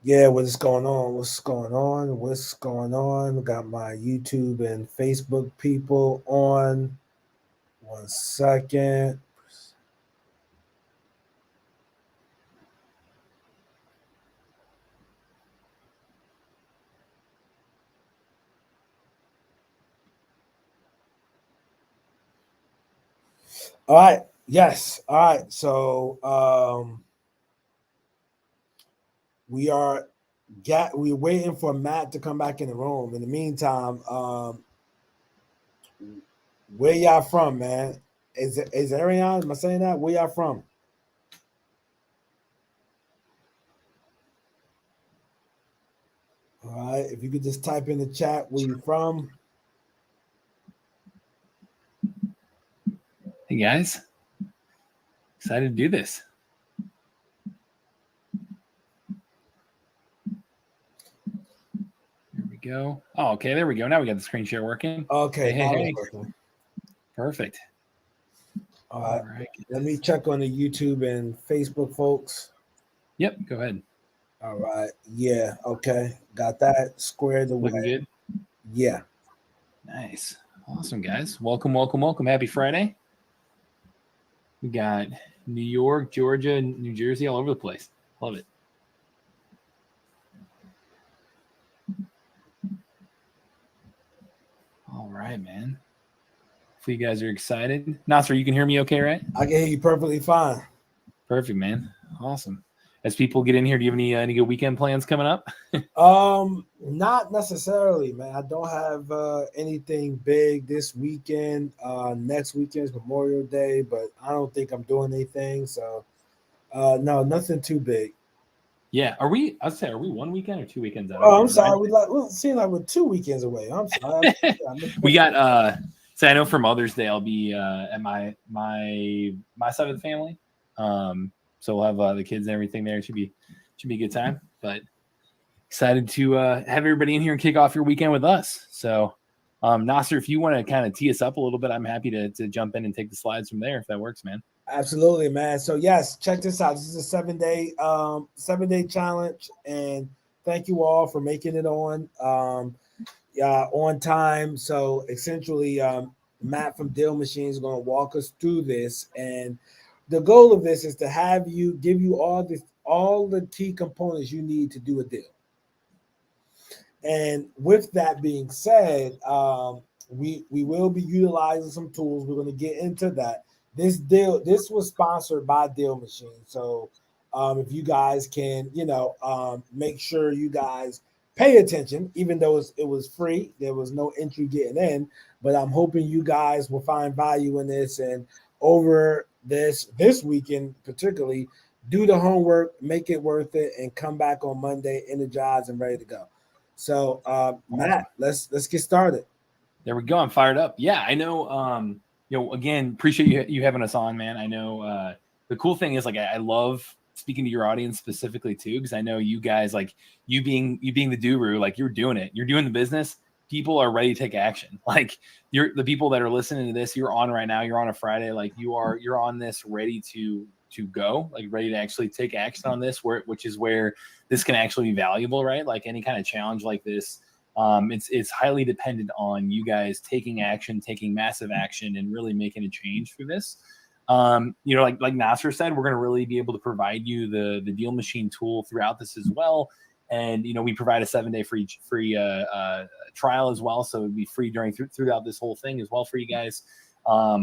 Yeah, what's going on? What's going on? What's going on? Got my YouTube and Facebook people on. 1 second. All right. Yes. All right. So we are we're waiting for Matt to come back in the room. In the meantime, where y'all from, man? Is Ariane? Am I saying that? Where y'all from? All right. If you could just type in the chat where you from. Hey guys, excited to do this. There we go. Oh, okay, there we go. Now we got the screen share working. Okay, now it's Hey. working. Perfect. All right. All right. Let me check on the YouTube and Facebook folks. Yep, go ahead. All right. Yeah. Okay. Got that squared Looking away. good. Yeah. Nice. Awesome, guys. Welcome, welcome, welcome. Happy Friday. We got New York, Georgia, New Jersey, all over the place. Love it. All right, man. Hopefully you guys are excited. Nasser, you can hear me okay, right? I can hear you perfectly fine. Perfect, man. Awesome. As people get in here, do you have any good weekend plans coming up? Not necessarily, man. I don't have anything big this weekend. Next weekend is Memorial Day, but I don't think I'm doing anything. So no, nothing too big. Yeah. I'd say, are we 1 weekend or 2 weekends out? I Oh, can't I'm remember. sorry. We seem like we're 2 weekends away. I'm sorry. I We got so I know for Mother's Day I'll be at my side of the family. So we'll have the kids and everything there. It should be a good time. But excited to have everybody in here and kick off your weekend with us. So Nasser, if you want to kind of tee us up a little bit, I'm happy to jump in and take the slides from there if that works, man. Absolutely, man. So yes, check this out. This is a 7 day challenge, and thank you all for making it on time. So essentially, Matt from Deal Machine is going to walk us through this, and the goal of this is to have you give you all the key components you need to do a deal. And with that being said, we will be utilizing some tools. We're going to get into that. This was sponsored by Deal Machine. So if you guys can, make sure you guys pay attention, even though it was free, there was no entry getting in. But I'm hoping you guys will find value in this, and over this weekend particularly, do the homework, make it worth it, and come back on Monday energized and ready to go. So, Awesome. Matt, let's get started. There we go. I'm fired up. Yeah, I know. Again, appreciate you having us on, man. I know the cool thing is like I love speaking to your audience specifically too, because I know you guys like you being the guru, like you're doing it, you're doing the business. People are ready to take action. Like you're the people that are listening to this, you're on right now. You're on a Friday, like you're on this ready to go, like ready to actually take action on this, which is where this can actually be valuable, right? Like any kind of challenge like this, it's highly dependent on you guys taking action, taking massive action, and really making a change through this. Like Nasser said, we're going to really be able to provide you the deal machine tool throughout this as well. And we provide a 7 day free trial as well, so it'd be free throughout this whole thing as well for you guys. A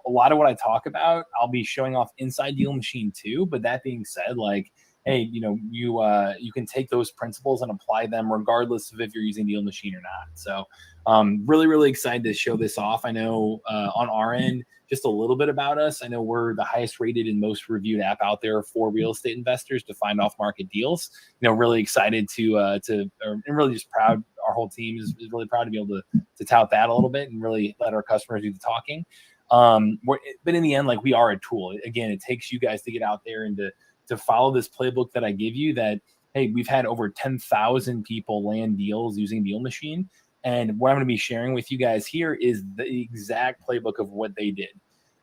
lot of what I talk about, I'll be showing off inside Deal Machine too. But that being said, like, hey, you can take those principles and apply them regardless of if you're using Deal Machine or not. So really, really excited to show this off. I know on our end, just a little bit about us. I know we're the highest rated and most reviewed app out there for real estate investors to find off market deals. Really excited and really just proud. Our whole team is really proud to be able to tout that a little bit and really let our customers do the talking. But in the end, like we are a tool. Again, it takes you guys to get out there and to follow this playbook that I give you. That hey, we've had over 10,000 people land deals using Deal Machine. And what I'm going to be sharing with you guys here is the exact playbook of what they did.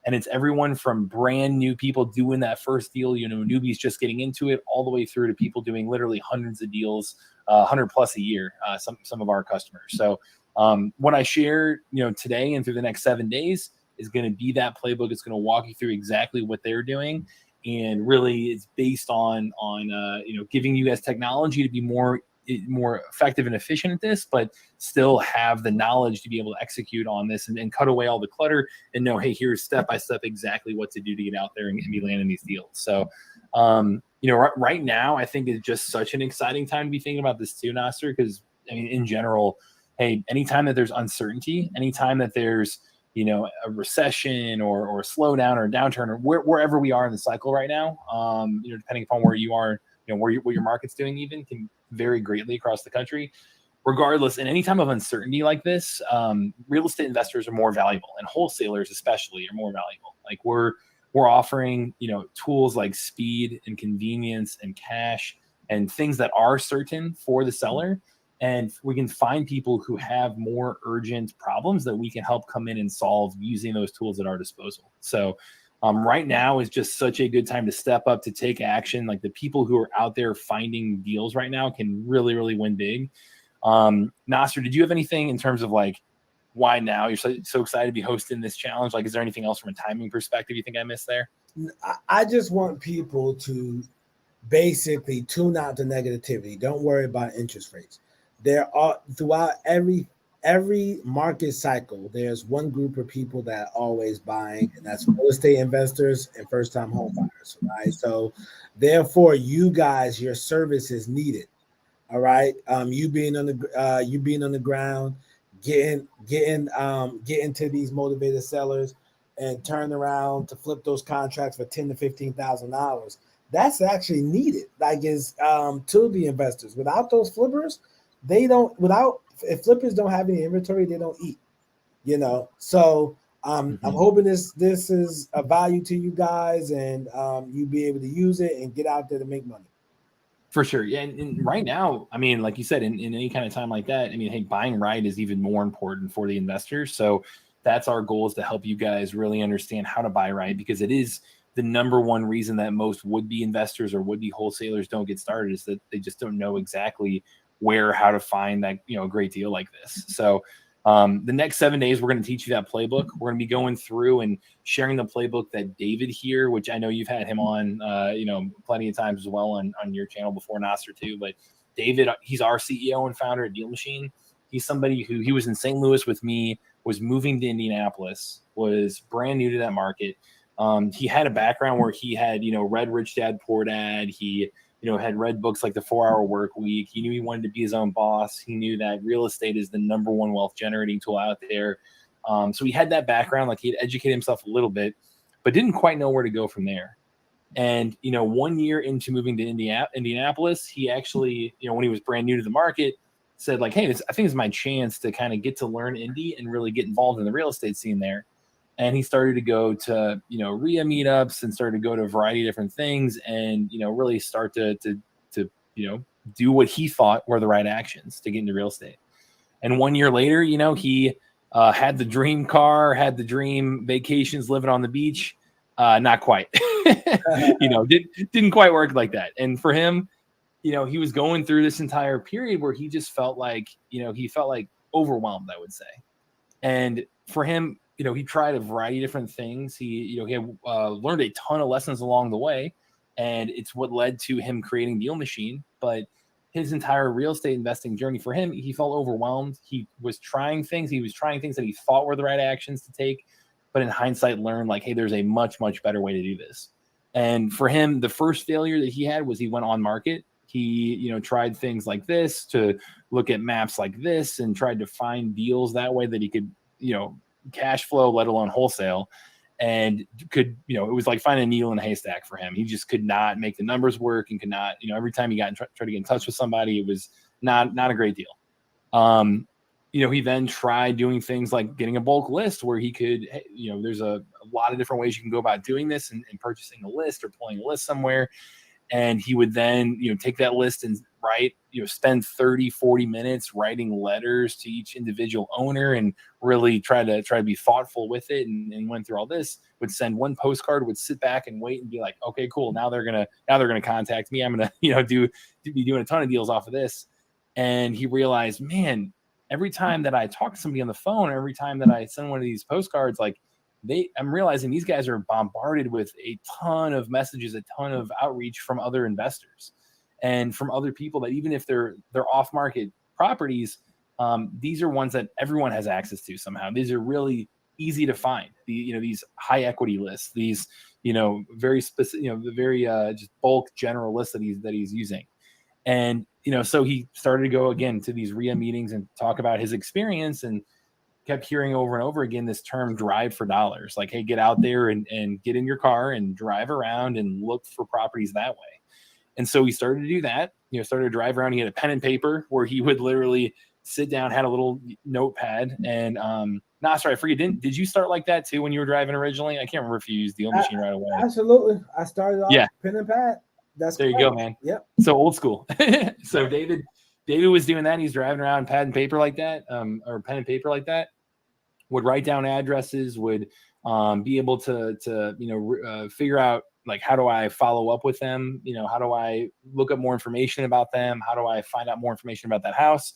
And it's everyone from brand new people doing that first deal, newbies just getting into it, all the way through to people doing literally hundreds of deals, 100 plus a year, some of our customers. So what I share, today and through the next 7 days is going to be that playbook. It's going to walk you through exactly what they're doing. And really it's based on giving you guys technology to be more effective and efficient at this, but still have the knowledge to be able to execute on this and cut away all the clutter and know, hey, here's step-by-step exactly what to do to get out there and be landing these deals. So, right now, I think it's just such an exciting time to be thinking about this too, Nasser, because in general, hey, anytime that there's uncertainty, anytime that there's, a recession or a slowdown or a downturn or wherever we are in the cycle right now, depending upon where you are, what your market's doing even can vary greatly across the country. Regardless, in any time of uncertainty like this, real estate investors are more valuable, and wholesalers especially are more valuable. Like we're offering, tools like speed and convenience and cash and things that are certain for the seller. And we can find people who have more urgent problems that we can help come in and solve using those tools at our disposal. So right now is just such a good time to step up, to take action. Like the people who are out there finding deals right now can really, really win big. Nasser, did you have anything in terms of like why now you're so excited to be hosting this challenge? Like, is there anything else from a timing perspective you think I missed there? I just want people to basically tune out the negativity. Don't worry about interest rates. There are throughout every market cycle, there's one group of people that are always buying, and that's real estate investors and first-time home buyers, right? So therefore, you guys, your service is needed. All right. You being on the ground, getting to these motivated sellers and turn around to flip those contracts for $10,000 to $15,000. That's actually needed. Like is to the investors. Without those flippers, if flippers don't have any inventory, they don't eat. So I'm hoping this is a value to you guys, and you be able to use it and get out there to make money. For sure. Yeah. And right now, like you said, in any kind of time like that, hey, buying right is even more important for the investors. So that's our goal, is to help you guys really understand how to buy right, because it is the number one reason that most would-be investors or would-be wholesalers don't get started, is that they just don't know exactly how to find that, a great deal like this. So the next 7 days, we're going to teach you that playbook. We're going to be going through and sharing the playbook that David here, which I know you've had him on, plenty of times as well on your channel before, Nasser too. But David, he's our CEO and founder at Deal Machine. He's somebody who, he was in St. Louis with me, was moving to Indianapolis, was brand new to that market. He had a background where he had, read Rich Dad Poor Dad. He, had read books like The 4-Hour Work Week. He knew he wanted to be his own boss. He knew that real estate is the number one wealth generating tool out there. So he had that background, like he'd educated himself a little bit, but didn't quite know where to go from there. And, 1 year into moving to Indianapolis, he actually, when he was brand new to the market, said like, hey, I think it's my chance to kind of get to learn Indy and really get involved in the real estate scene there. And he started to go to, RIA meetups and started to go to a variety of different things and, really start to do what he thought were the right actions to get into real estate. And 1 year later, he had the dream car, had the dream vacations, living on the beach. Not quite, didn't quite work like that. And for him, he was going through this entire period where he just felt like, he felt like overwhelmed, I would say. And for him, he tried a variety of different things. He had learned a ton of lessons along the way, and it's what led to him creating Deal Machine. But his entire real estate investing journey, for him, he felt overwhelmed. He was trying things. He was trying things that he thought were the right actions to take, but in hindsight learned like, hey, there's a much, much better way to do this. And for him, the first failure that he had was he went on market. He, tried things like this, to look at maps like this, and tried to find deals that way that he could, cash flow, let alone wholesale, and could, it was like finding a needle in a haystack for him. He just could not make the numbers work, and could not, every time he tried to get in touch with somebody, it was not a great deal. He then tried doing things like getting a bulk list where he could, there's a lot of different ways you can go about doing this and purchasing a list or pulling a list somewhere. And he would then, take that list and write spend 30, 40 minutes writing letters to each individual owner and really try to be thoughtful with it, and went through all this, would send one postcard, would sit back and wait and be like, okay, cool. Now they're going to contact me. I'm going to, be doing a ton of deals off of this. And he realized, man, every time that I talk to somebody on the phone, or every time that I send one of these postcards, like I'm realizing these guys are bombarded with a ton of messages, a ton of outreach from other investors and from other people that, even if they're off market properties, these are ones that everyone has access to somehow. These are really easy to find. These high equity lists, these, very specific, very just bulk general lists that he's using. And, so he started to go again to these RIA meetings and talk about his experience, and kept hearing over and over again this term drive for dollars. Like, hey, get out there and get in your car and drive around and look for properties that way. And so he started to do that, started to drive around. He had a pen and paper where he would literally sit down, had a little notepad, and I forget. Did you start like that too when you were driving originally? I can't remember if you used Deal Machine right away. Absolutely. I started off pen and pad. That's there. correct. You go, man. Yep. So old school. So David was doing that. He's driving around pad and paper like that, or pen and paper like that. Would write down addresses. Would be able to figure out, like, how do I follow up with them? How do I look up more information about them? How do I find out more information about that house?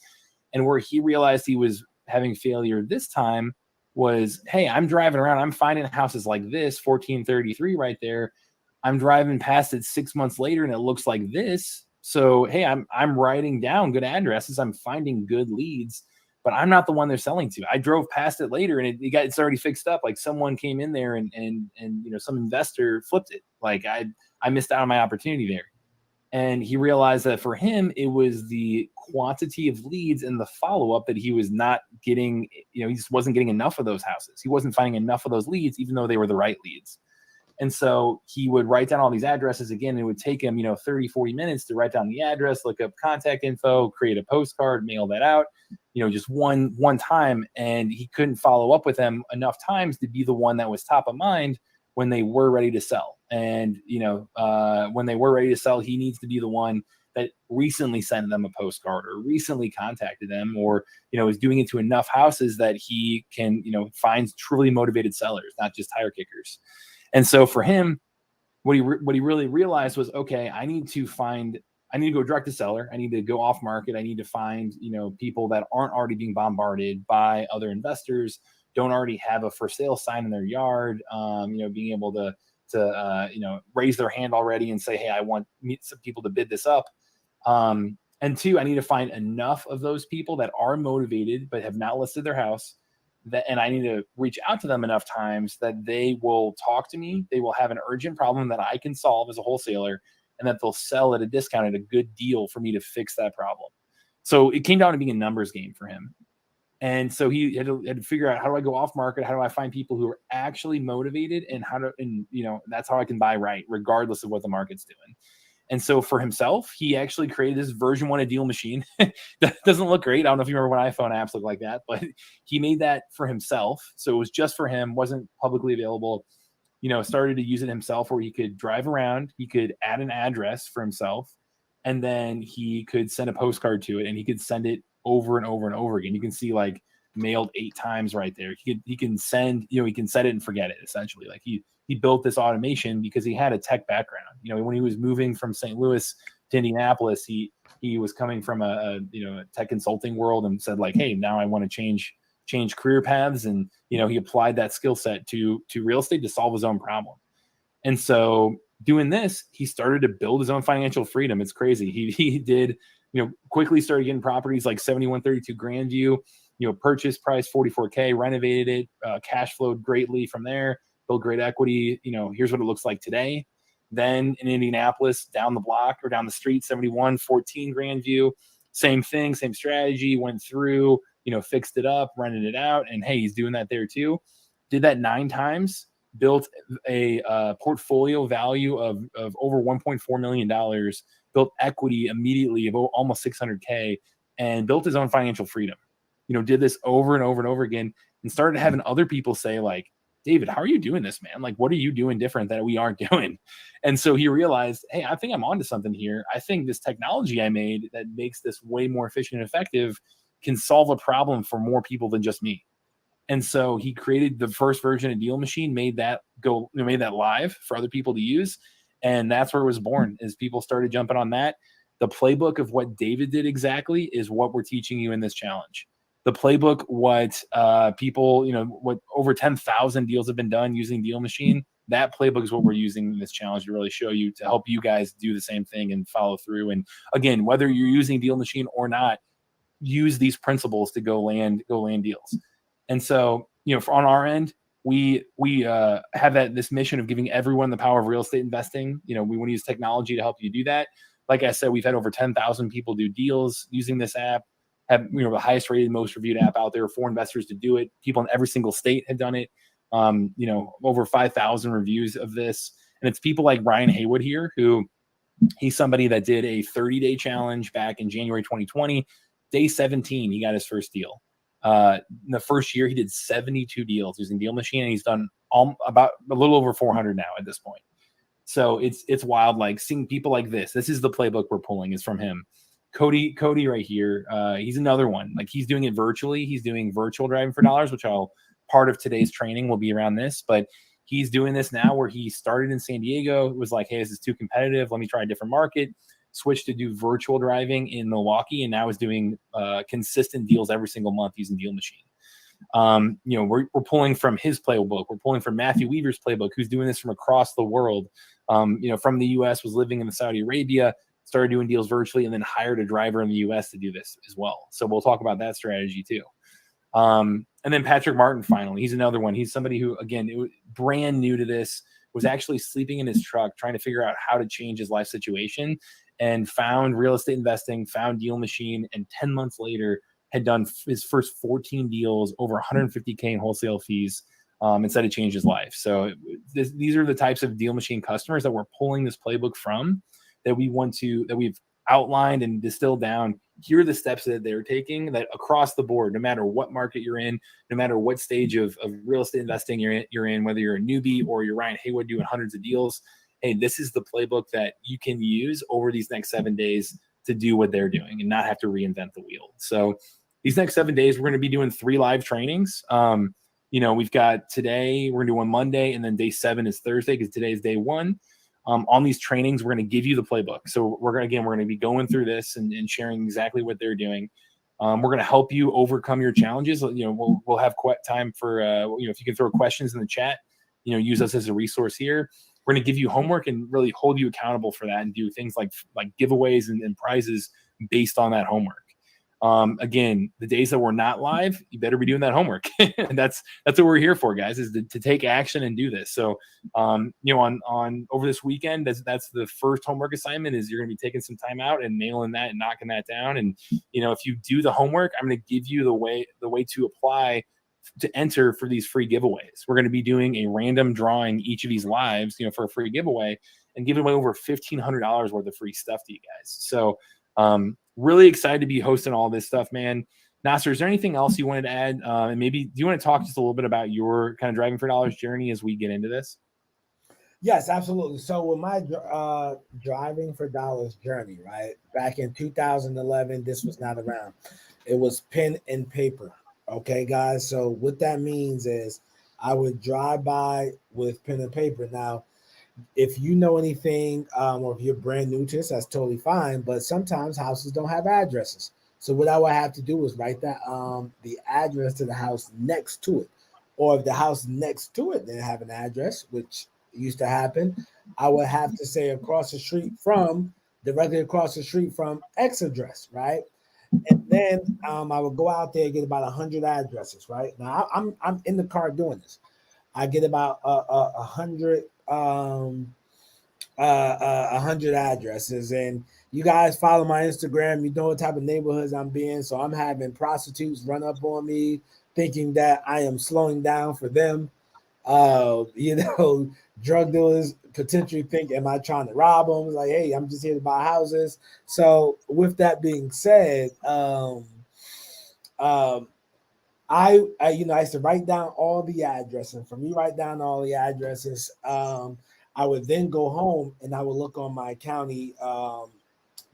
And where he realized he was having failure this time was, hey, I'm driving around, I'm finding houses like this, 1433 right there. I'm driving past it 6 months later and it looks like this. So, hey, I'm writing down good addresses. I'm finding good leads, but I'm not the one they're selling to. I drove past it later and it's already fixed up. Like, someone came in there and some investor flipped it. Like, I missed out on my opportunity there. And he realized that for him, it was the quantity of leads and the follow-up that he was not getting. He just wasn't getting enough of those houses. He wasn't finding enough of those leads, even though they were the right leads. And so he would write down all these addresses again. And it would take him, 30, 40 minutes to write down the address, look up contact info, create a postcard, mail that out, just one time. And he couldn't follow up with them enough times to be the one that was top of mind when they were ready to sell. And, when they were ready to sell, he needs to be the one that recently sent them a postcard or recently contacted them, or, is doing it to enough houses that he can, find truly motivated sellers, not just tire kickers. And so for him, what he really realized was, okay, I need to go direct to seller. I need to go off market. I need to find, people that aren't already being bombarded by other investors, don't already have a for sale sign in their yard, being able to raise their hand already and say, hey, I want some people to bid this up. And two, I need to find enough of those people that are motivated but have not listed their house, and I need to reach out to them enough times that they will talk to me. They will have an urgent problem that I can solve as a wholesaler, and that they'll sell at a discount at a good deal for me to fix that problem. So it came down to being a numbers game for him. And so he had to figure out, how do I go off market? How do I find people who are actually motivated, and that's how I can buy right, regardless of what the market's doing. And so for himself, he actually created this version 1 of Deal Machine. That doesn't look great. I don't know if you remember when iPhone apps look like that, but he made that for himself. So it was just for him, wasn't publicly available. Started to use it himself, where he could drive around, he could add an address for himself, and then he could send a postcard to it, and he could send it over and over and over again. You can see, like, mailed 8 times right there. He can send, he can set it and forget it, essentially. Like, he built this automation because he had a tech background. When he was moving from St. Louis to Indianapolis, he was coming from a tech consulting world, and said, like, hey, now I want to change career paths. And, he applied that skill set to real estate to solve his own problem. And so doing this, he started to build his own financial freedom. It's crazy. He did, quickly started getting properties like 7132 Grandview, purchase price $44K, renovated it, cash flowed greatly from there, built great equity. Here's what it looks like today. Then in Indianapolis, down the block or down the street, 7114 Grandview, same thing, same strategy, went through, fixed it up, rented it out. And hey, he's doing that there too. Did that 9 times, built a portfolio value of over $1.4 million, built equity immediately of almost 600K, and built his own financial freedom. Did this over and over and over again, and started having other people say, like, David, how are you doing this, man? Like, what are you doing different that we aren't doing? And so he realized, hey, I think I'm onto something here. I think this technology I made that makes this way more efficient and effective can solve a problem for more people than just me. And so he created the first version of Deal Machine, made that live for other people to use. And that's where it was born, as people started jumping on that. The playbook of what David did exactly is what we're teaching you in this challenge. The playbook, what people, what over 10,000 deals have been done using Deal Machine. That playbook is what we're using in this challenge to really show you, to help you guys do the same thing and follow through. And again, whether you're using Deal Machine or not, use these principles to go land deals. And so, on our end, we have this mission of giving everyone the power of real estate investing. We want to use technology to help you do that. Like I said, we've had over 10,000 people do deals using this app. Have the highest rated, most reviewed app out there for investors to do it. People in every single state have done it. Over 5,000 reviews of this, and it's people like Ryan Haywood here, who he's somebody that did a 30-day challenge back in January 2020. Day 17, he got his first deal. In the first year, he did 72 deals using Deal Machine, and he's done about a little over 400 now at this point. So it's wild, like seeing people like this. This is the playbook we're pulling, is from him. Cody right here. He's another one. Like, he's doing it virtually. He's doing virtual driving for dollars, which part of today's training will be around this. But he's doing this now, where he started in San Diego. It was like, hey, this is too competitive. Let me try a different market. Switched to do virtual driving in Milwaukee, and now is doing consistent deals every single month using Deal Machine. We're pulling from his playbook. We're pulling from Matthew Weaver's playbook, who's doing this from across the world. From the U.S., was living in Saudi Arabia, started doing deals virtually, and then hired a driver in the U.S. to do this as well. So we'll talk about that strategy too. And then Patrick Martin, finally, he's another one. He's somebody who, again, it was brand new to this, was actually sleeping in his truck, trying to figure out how to change his life situation, and found real estate investing, found Deal Machine, and 10 months later had done his first 14 deals, over $150K in wholesale fees, instead of change his life. So these are the types of Deal Machine customers that we're pulling this playbook from, that we've outlined and distilled down. Here are the steps that they're taking, that across the board, no matter what market you're in, no matter what stage of real estate investing you're in, whether you're a newbie or you're Ryan Haywood doing hundreds of deals, hey, this is the playbook that you can use over these next 7 days to do what they're doing and not have to reinvent the wheel. So these next 7 days, we're going to be doing 3 live trainings. We've got today, we're going to do one Monday, and then day 7 is Thursday, because today is day 1. On these trainings, we're going to give you the playbook. So we're going to be going through this and sharing exactly what they're doing. We're going to help you overcome your challenges. We'll have time for, if you can throw questions in the chat, use us as a resource here. We're going to give you homework and really hold you accountable for that, and do things like giveaways and prizes based on that homework. Again, the days that we're not live, you better be doing that homework. And that's what we're here for, guys, is to take action and do this. So, on over this weekend, that's the first homework assignment, is you're going to be taking some time out and nailing that and knocking that down. And, if you do the homework, I'm going to give you the way to apply to enter for these free giveaways. We're going to be doing a random drawing each of these lives, for a free giveaway, and giving away over $1,500 worth of free stuff to you guys. So, really excited to be hosting all this stuff, man. Nasser, is there anything else you wanted to add? And maybe, do you want to talk just a little bit about your kind of driving for dollars journey as we get into this? Yes, absolutely. So with my driving for dollars journey, right, back in 2011, this was not around. It was pen and paper. Okay, guys. So what that means is I would drive by with pen and paper. Now, if you know anything, or if you're brand new to this, that's totally fine. But sometimes houses don't have addresses. So what I would have to do is write that the address to the house next to it. Or if the house next to it didn't have an address, which used to happen, I would have to say directly across the street from X address, right? And then I would go out there and get about 100 addresses, right? Now I'm in the car doing this. I get about 100 addresses, and you guys follow my Instagram. You know what type of neighborhoods I'm being. So I'm having prostitutes run up on me, thinking that I am slowing down for them. Drug dealers potentially think, am I trying to rob them? Like, hey, I'm just here to buy houses. So with that being said, I used to write down all the addresses. And for me, write down all the addresses. I would then go home and I would look on my county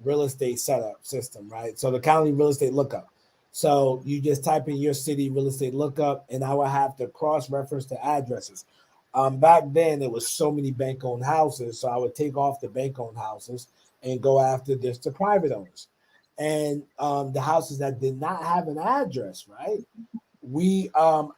real estate setup system, right? So the county real estate lookup. So you just type in your city real estate lookup, and I would have to cross reference the addresses. Back then, there was so many bank owned houses, so I would take off the bank owned houses and go after just the private owners, and the houses that did not have an address, right?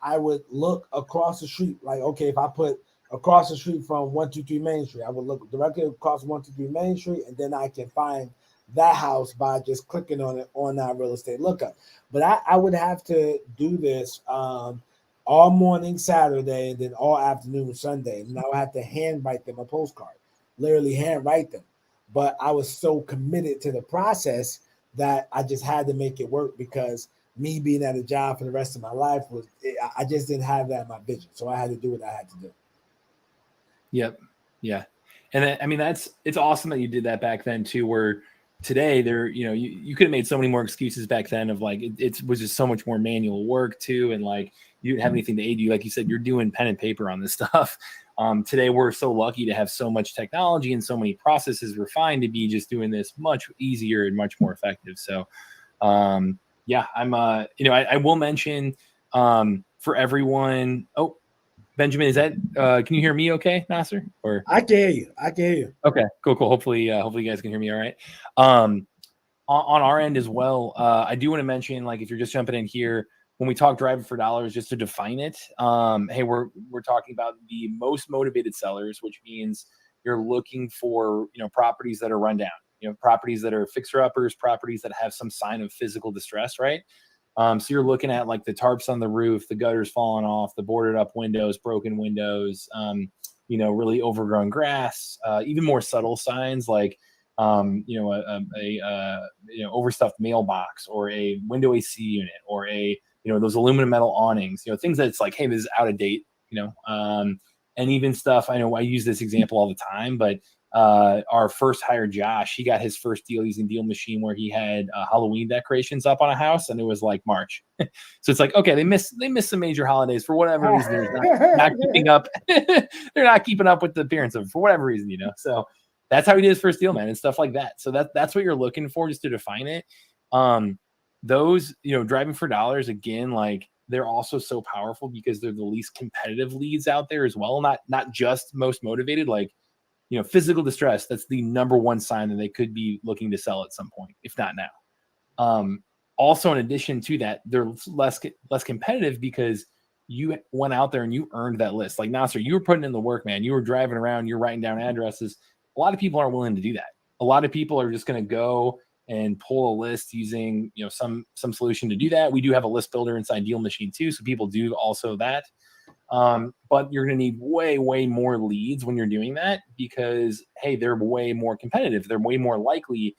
I would look across the street, like, okay, if I put across the street from 123 Main Street, I would look directly across 123 Main Street, and then I can find that house by just clicking on it on that real estate lookup. But I would have to do this all morning Saturday and then all afternoon Sunday. And I would have to handwrite them a postcard, literally handwrite them. But I was so committed to the process that I just had to make it work, because me being at a job for the rest of my life I just didn't have that in my vision. So I had to do what I had to do. Yep. Yeah. And I mean, it's awesome that you did that back then too, where today you could have made so many more excuses back then of like, it was just so much more manual work too. And like, you didn't have anything to aid you. Like you said, you're doing pen and paper on this stuff. Today, we're so lucky to have so much technology and so many processes refined to be just doing this much easier and much more effective. So, yeah, I will mention, for everyone. Oh, Benjamin, is that, can you hear me okay, Nasser? Or I can hear you. Okay, cool. Hopefully you guys can hear me all right. On our end as well, I do want to mention, like, if you're just jumping in here, when we talk driving for dollars, just to define it, hey, we're talking about the most motivated sellers, which means you're looking for, properties that are run down, properties that are fixer-uppers, properties that have some sign of physical distress, right? So you're looking at like the tarps on the roof, the gutters falling off, the boarded up windows, broken windows, really overgrown grass, even more subtle signs like, overstuffed mailbox, or a window AC unit, or those aluminum metal awnings, things that's like, hey, this is out of date, and even stuff. I know I use this example all the time, but our first hire, Josh, he got his first deal using Deal Machine, where he had Halloween decorations up on a house, and it was like March. So it's like, okay, they missed some major holidays for whatever reason. They're not keeping up. They're not keeping up with the appearance of it for whatever reason, So that's how he did his first deal, man, and stuff like that. So that's what you're looking for, just to define it. Those, driving for dollars, again, like, they're also so powerful because they're the least competitive leads out there as well. Not just most motivated, like, physical distress. That's the number one sign that they could be looking to sell at some point, if not now. Also, in addition to that, they're less competitive because you went out there and you earned that list. Like, Nasser, you were putting in the work, man. You were driving around, you're writing down addresses. A lot of people aren't willing to do that. A lot of people are just going to go and pull a list using, some solution to do that. We do have a list builder inside Deal Machine too, so people do also that. But you're going to need way, way more leads when you're doing that, because, hey, they're way more competitive. They're way more likely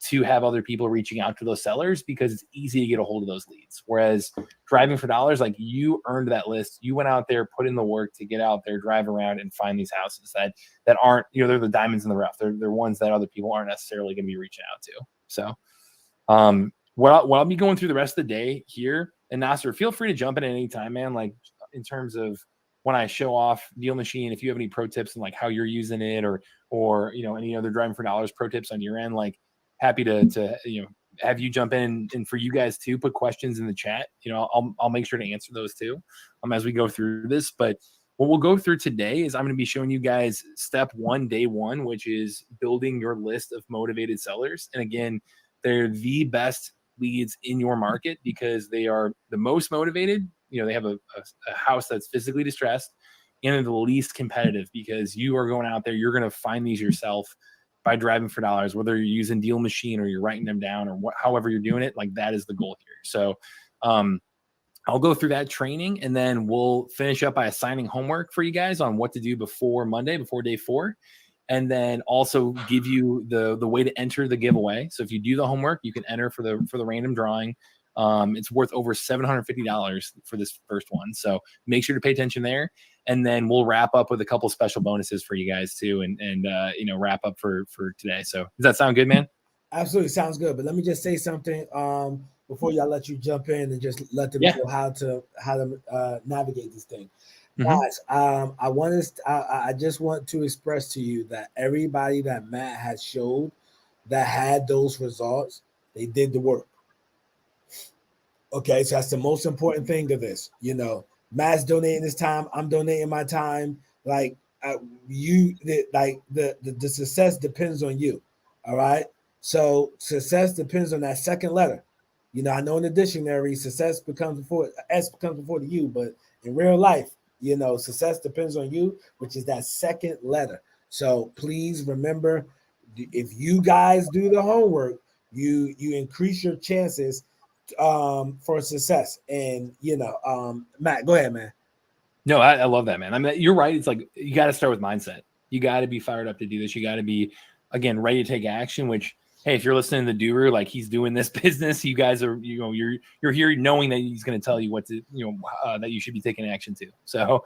to have other people reaching out to those sellers because it's easy to get a hold of those leads. Whereas driving for dollars, like, you earned that list. You went out there, put in the work to get out there, drive around, and find these houses that aren't, they're the diamonds in the rough. They're ones that other people aren't necessarily going to be reaching out to. So, what I'll be going through the rest of the day here, and Nasser, feel free to jump in at any time, man. Like, in terms of when I show off Deal Machine, if you have any pro tips and like how you're using it, or any other driving for dollars pro tips on your end, like, happy to have you jump in, and for you guys to put questions in the chat. I'll make sure to answer those too as we go through this. But what we'll go through today is I'm going to be showing you guys step one, day one, which is building your list of motivated sellers. And again, they're the best leads in your market because they are the most motivated. They have a house that's physically distressed, and they're the least competitive because you are going out there. You're going to find these yourself by driving for dollars, whether you're using Deal Machine or you're writing them down or however you're doing it. Like, that is the goal here. So, I'll go through that training, and then we'll finish up by assigning homework for you guys on what to do before Monday, before day 4. And then also give you the way to enter the giveaway. So if you do the homework, you can enter for the random drawing. It's worth over $750 for this first one. So make sure to pay attention there. And then we'll wrap up with a couple special bonuses for you guys too. And wrap up for today. So does that sound good, man? Absolutely sounds good. But let me just say something. before y'all let you jump in and just let them Yeah. know how to navigate this thing. Mhm. Guys, I just want to express to you that everybody that Matt has showed that had those results, they did the work. Okay, so that's the most important thing of this. Matt's donating his time. I'm donating my time. Like the success depends on you. All right. So success depends on that second letter. I know in the dictionary, success becomes before S becomes before the U, but in real life, success depends on you, which is that second letter. So please remember, if you guys do the homework, you increase your chances for success. And Matt, go ahead, man. No, I love that, man. I mean, you're right. It's like you got to start with mindset. You got to be fired up to do this. You got to be, again, ready to take action. Which, hey, if you're listening to Duru, like he's doing this business, you guys are, you're here knowing that he's going to tell you what to, that you should be taking action to. So,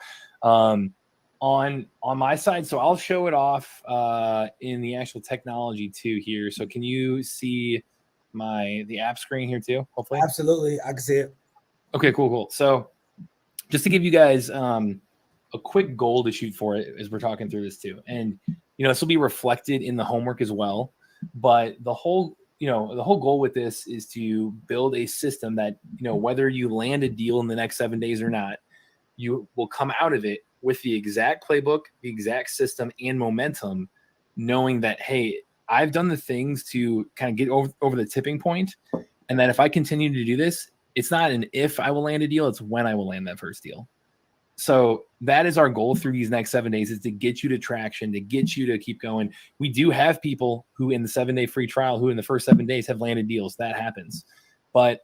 on my side, so I'll show it off in the actual technology too here. So can you see the app screen here too? Hopefully, absolutely, I can see it. Okay, cool. So, just to give you guys a quick goal to shoot for it as we're talking through this too. And, this will be reflected in the homework as well. But the whole goal with this is to build a system that, whether you land a deal in the next 7 days or not, you will come out of it with the exact playbook, the exact system and momentum, knowing that, hey, I've done the things to kind of get over the tipping point. And that if I continue to do this, it's not an if I will land a deal, it's when I will land that first deal. So that is our goal through these next 7 days, is to get you to traction, to get you to keep going. We do have people who in the 7-day free trial, who in the first 7 days have landed deals. That happens. But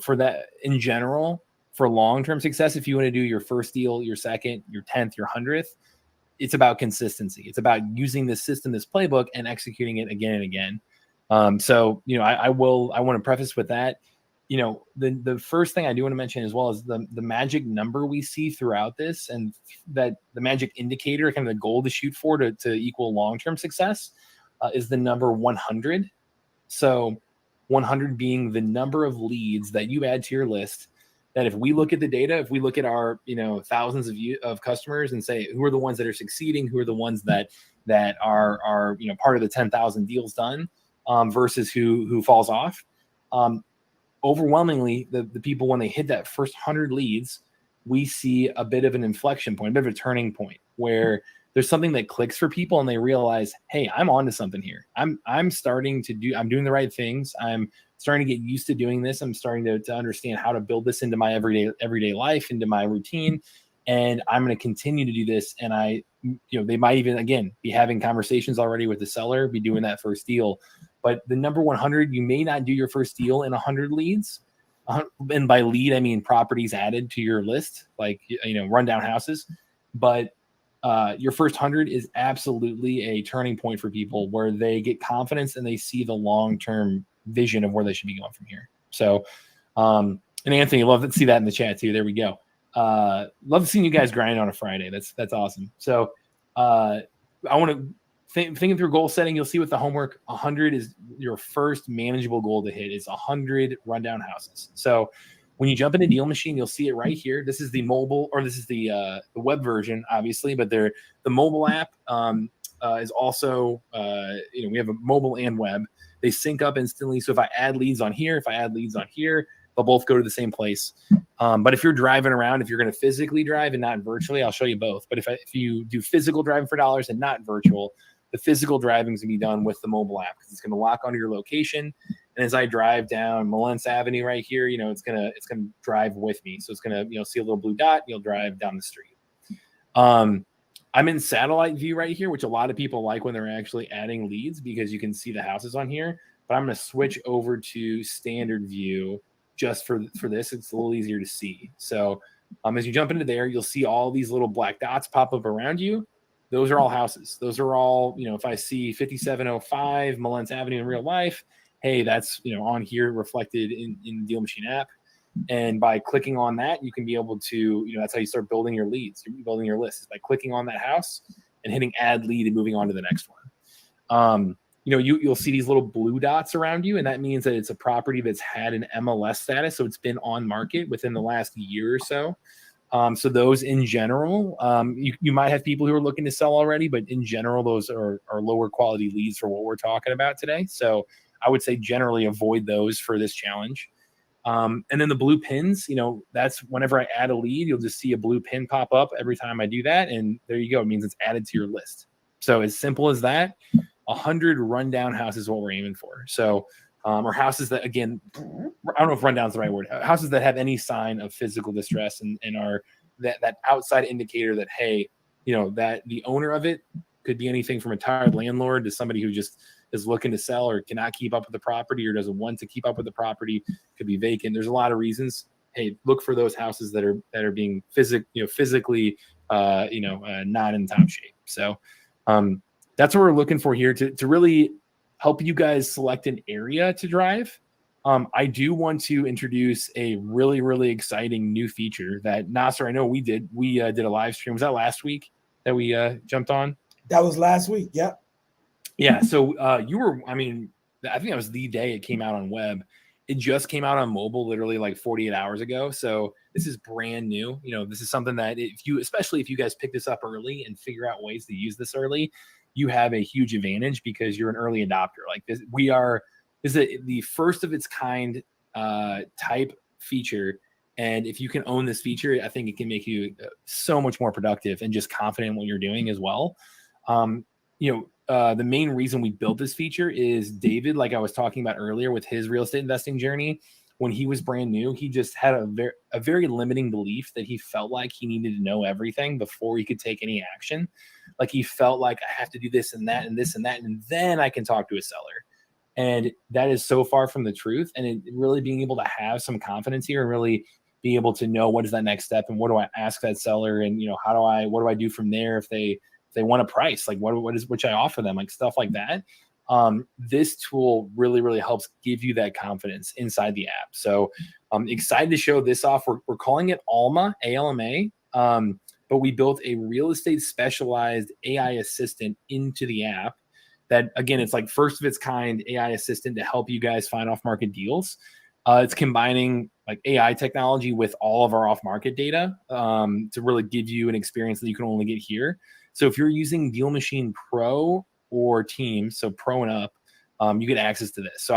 for that in general, for long-term success, if you want to do your first deal, your second, your 10th, your 100th, it's about consistency. It's about using this system, this playbook, and executing it again and again. I want to preface with that. The first thing I do want to mention as well is the magic number we see throughout this, and that the magic indicator, kind of the goal to shoot for to equal long-term success, is the number 100. So 100 being the number of leads that you add to your list, that if we look at the data, if we look at our, thousands of customers and say, who are the ones that are succeeding, who are the ones that are part of the 10,000 deals done, versus who falls off. Overwhelmingly, the people, when they hit that first 100 leads, we see a bit of an inflection point, a bit of a turning point, where there's something that clicks for people and they realize, hey, I'm onto something here. I'm doing the right things. I'm starting to get used to doing this. I'm starting to understand how to build this into my everyday life, into my routine. And I'm going to continue to do this. And they might even, again, be having conversations already with the seller, be doing that first deal. But the number 100, you may not do your first deal in 100 leads. And by lead, I mean properties added to your list, like, rundown houses. But your first 100 is absolutely a turning point for people, where they get confidence and they see the long-term vision of where they should be going from here. So, and Anthony, love to see that in the chat too. There we go. Love seeing you guys grind on a Friday. That's awesome. So, I want to thinking through goal setting. You'll see with the homework, 100 is your first manageable goal to hit. It's 100 rundown houses. So when you jump into Deal Machine, you'll see it right here. This is the mobile, or this is the web version, obviously, but the mobile app is also, we have a mobile and web. They sync up instantly. So if I add leads on here, they'll both go to the same place. But if you're driving around, if you're going to physically drive and not virtually, I'll show you both. But if you do physical driving for dollars and not virtual, the physical driving is going to be done with the mobile app, because it's going to lock onto your location. And as I drive down Malentz Avenue right here, it's going to drive with me. So it's going to, see a little blue dot, and you'll drive down the street. I'm in satellite view right here, which a lot of people like when they're actually adding leads, because you can see the houses on here. But I'm going to switch over to standard view just for this. It's a little easier to see. So as you jump into there, you'll see all these little black dots pop up around you. Those are all houses. Those are all, if I see 5705 Malentz Avenue in real life, hey, that's, on here reflected in the Deal Machine app. And by clicking on that, you can be able to, that's how you start building your leads. You're building your list, is by clicking on that house and hitting add lead and moving on to the next one. you'll see these little blue dots around you, and that means that it's a property that's had an MLS status, so it's been on market within the last year or so. So those in general, you might have people who are looking to sell already, but in general, those are lower quality leads for what we're talking about today. So I would say generally avoid those for this challenge. And then the blue pins, that's whenever I add a lead, you'll just see a blue pin pop up every time I do that. And there you go. It means it's added to your list. So as simple as that, 100 rundown houses is what we're aiming for. So, or houses that, again, I don't know if rundown is the right word, houses that have any sign of physical distress and are that outside indicator that, hey, that the owner of it could be anything from a tired landlord to somebody who just is looking to sell or cannot keep up with the property or doesn't want to keep up with the property, could be vacant. There's a lot of reasons. Hey, look for those houses that are being physically not in top shape. So that's what we're looking for here to really help you guys select an area to drive. I do want to introduce a really, really exciting new feature that Nasser, I know we did a live stream. Was that last week that we jumped on? That was last week. Yep. Yeah. So I think that was the day it came out on web. It just came out on mobile literally like 48 hours ago. So this is brand new. This is something that especially if you guys pick this up early and figure out ways to use this early, you have a huge advantage because you're an early adopter. Like this, this is the first of its kind type feature. And if you can own this feature, I think it can make you so much more productive and just confident in what you're doing as well. The main reason we built this feature is David, like I was talking about earlier with his real estate investing journey, when he was brand new, he just had a very limiting belief that he felt like he needed to know everything before he could take any action. Like he felt like I have to do this and that and this and that, and then I can talk to a seller. And that is so far from the truth. And it really being able to have some confidence here and really be able to know what is that next step and what do I ask that seller and what do I do from there if they want a price, like what should I offer them, like stuff like that. This tool really, really helps give you that confidence inside the app. So I'm excited to show this off. We're calling it Alma, ALMA, but we built a real estate specialized AI assistant into the app that, again, it's like first of its kind AI assistant to help you guys find off-market deals. It's combining like AI technology with all of our off-market data to really give you an experience that you can only get here. So if you're using Deal Machine Pro or Teams, so Pro and up, you get access to this. So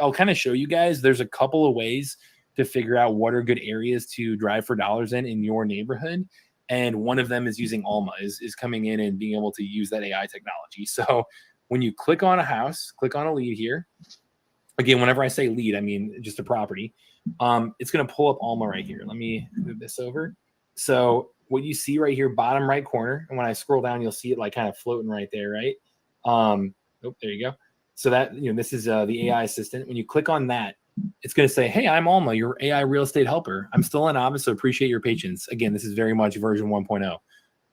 I'll kind of show you guys. There's a couple of ways to figure out what are good areas to drive for dollars in your neighborhood. And one of them is using Alma, is coming in and being able to use that AI technology. So when you click on a house, click on a lead here. Again, whenever I say lead, I mean just a property. It's going to pull up Alma right here. Let me move this over. So what you see right here, bottom right corner, and when I scroll down, you'll see it like kind of floating right there, right? There you go. So that, this is the AI assistant. When you click on that, it's going to say, hey, I'm Alma, your AI real estate helper. I'm still a novice, so appreciate your patience. Again, this is very much version 1.0.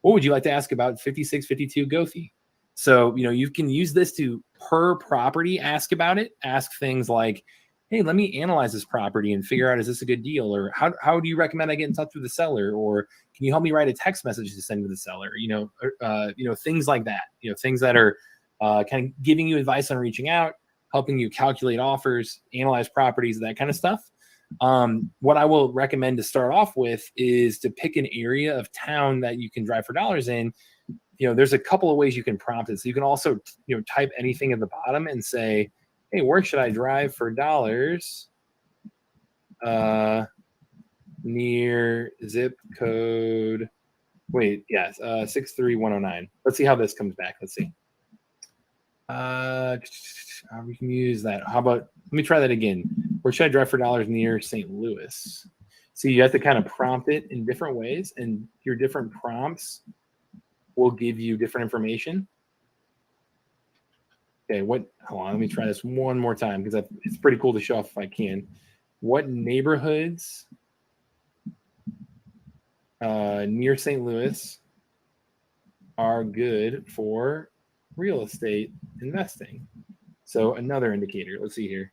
What would you like to ask about 5652 Gothy? So, you can use this to per property, ask about it, ask things like, hey, let me analyze this property and figure out, is this a good deal? Or how do you recommend I get in touch with the seller? Or can you help me write a text message to send to the seller? Things like that, things that are kind of giving you advice on reaching out, helping you calculate offers, analyze properties, that kind of stuff. What I will recommend to start off with is to pick an area of town that you can drive for dollars in. There's a couple of ways you can prompt it. So you can also, type anything at the bottom and say, hey, where should I drive for dollars near zip code? 63109. Let's see how this comes back. Let's see. We can use that. How about, let me try that again. Where should I drive for dollars near St. Louis? So you have to kind of prompt it in different ways, and your different prompts will give you different information. Okay, hold on, let me try this one more time because it's pretty cool to show off if I can. What neighborhoods near St. Louis are good for real estate investing? So another indicator, let's see here.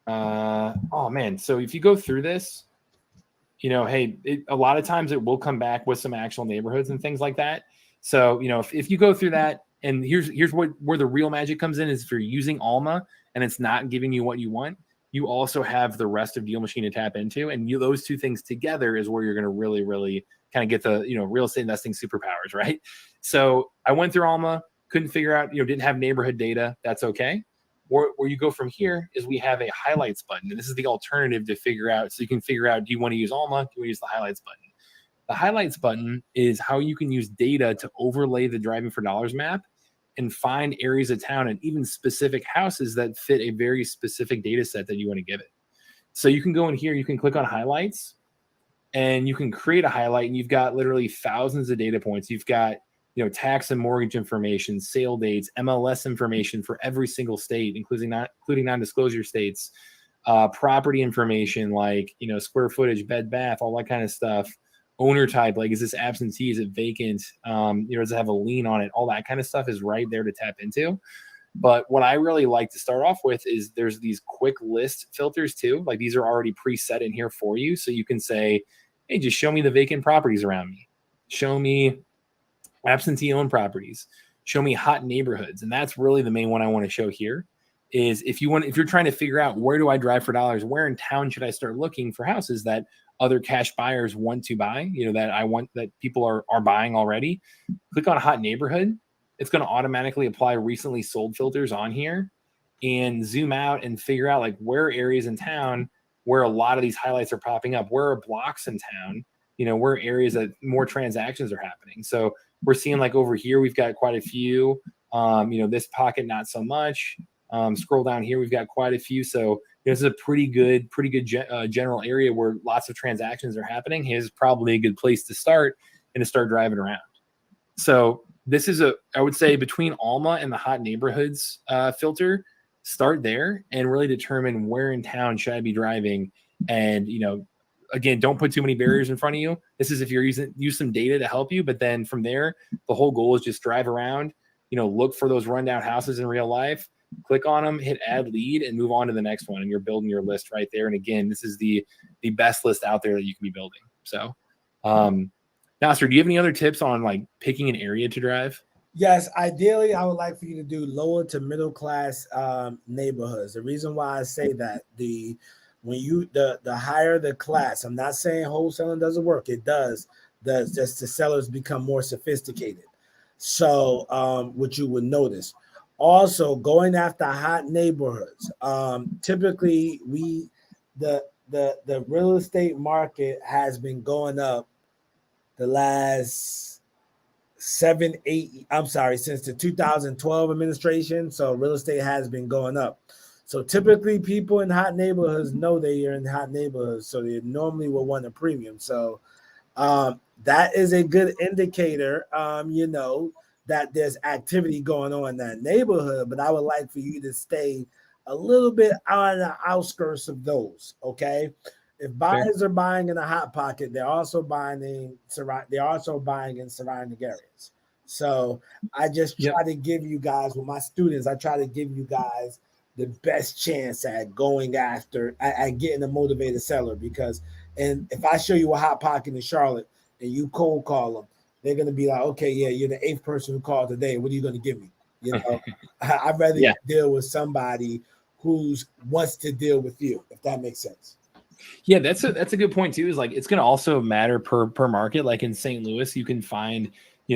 Oh man, so if you go through this, hey, a lot of times it will come back with some actual neighborhoods and things like that. So, if you go through that, And here's where the real magic comes in is if you're using Alma and it's not giving you what you want, you also have the rest of Deal Machine to tap into, and those two things together is where you're going to really, really kind of get the real estate investing superpowers, right? So I went through Alma, couldn't figure out, didn't have neighborhood data. That's okay. Where you go from here is we have a highlights button, and this is the alternative to figure out. So you can figure out, do you want to use Alma? Do you want to use the highlights button? The highlights button is how you can use data to overlay the Driving for Dollars map and find areas of town and even specific houses that fit a very specific data set that you want to give it. So you can go in here, you can click on highlights, and you can create a highlight, and you've got literally thousands of data points. You've got tax and mortgage information, sale dates, MLS information for every single state, including non-disclosure states, property information like square footage, bed, bath, all that kind of stuff. Owner type, like, is this absentee? Is it vacant? Does it have a lien on it? All that kind of stuff is right there to tap into. But what I really like to start off with is there's these quick list filters too. Like, these are already preset in here for you. So you can say, hey, just show me the vacant properties around me. Show me absentee owned properties. Show me hot neighborhoods. And that's really the main one I want to show here is if you're trying to figure out, where do I drive for dollars? Where in town should I start looking for houses that other cash buyers want to buy, that people are buying already? Click on hot neighborhood. It's going to automatically apply recently sold filters on here and zoom out and figure out like where are areas in town where a lot of these highlights are popping up, where are blocks in town, where are areas that more transactions are happening. So we're seeing like over here, we've got quite a few, this pocket, not so much. Scroll down here, we've got quite a few. So this is a pretty good general area where lots of transactions are happening. Here's probably a good place to start and to start driving around. So this is I would say between Alma and the hot neighborhoods filter, start there and really determine where in town should I be driving. And, again, don't put too many barriers in front of you. This is if you're use some data to help you, but then from there, the whole goal is just drive around, look for those rundown houses in real life, click on them, hit add lead, and move on to the next one. And you're building your list right there. And again, this is the best list out there that you can be building. So, Nasser, do you have any other tips on like picking an area to drive? Yes, ideally, I would like for you to do lower to middle class neighborhoods. The reason why I say that, the higher the class, I'm not saying wholesaling doesn't work. It does. Just the sellers become more sophisticated. So what you would notice. Also, going after hot neighborhoods. Typically, the real estate market has been going up the last since the 2012 administration. So real estate has been going up. So typically people in hot neighborhoods know they are in hot neighborhoods. So they normally will want a premium. So that is a good indicator, that there's activity going on in that neighborhood. But I would like for you to stay a little bit on the outskirts of those. Okay. If buyers are buying in a hot pocket, they're also buying in surrounding areas. So I just try to give you guys, with my students, I try to give you guys the best chance at going after, at getting a motivated seller. Because, and if I show you a hot pocket in Charlotte and you cold call them, they're going to be like, okay, yeah, you're the 8th person who called today. What are you going to give me? I'd rather deal with somebody who wants to deal with you, if that makes sense. Yeah, that's a good point too. Is like it's going to also matter per market. Like in St. Louis, you can find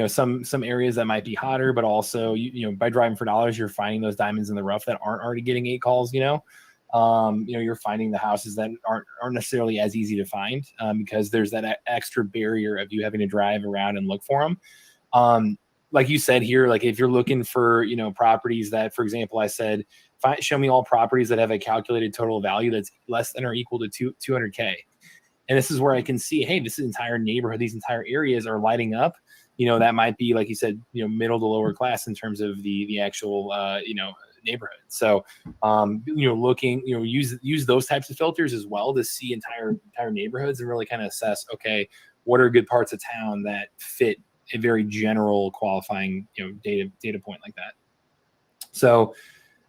some areas that might be hotter, but also by driving for dollars, you're finding those diamonds in the rough that aren't already getting 8 calls. You're finding the houses that aren't necessarily as easy to find because there's that extra barrier of you having to drive around and look for them. Like you said here, like if you're looking for properties that, for example, I said, show me all properties that have a calculated total value that's less than or equal to 200K. And this is where I can see, hey, this entire neighborhood, these entire areas are lighting up. That might be, like you said, middle to lower class in terms of the actual, neighborhood. So, use those types of filters as well to see entire neighborhoods and really kind of assess, okay, what are good parts of town that fit a very general qualifying, data point like that. So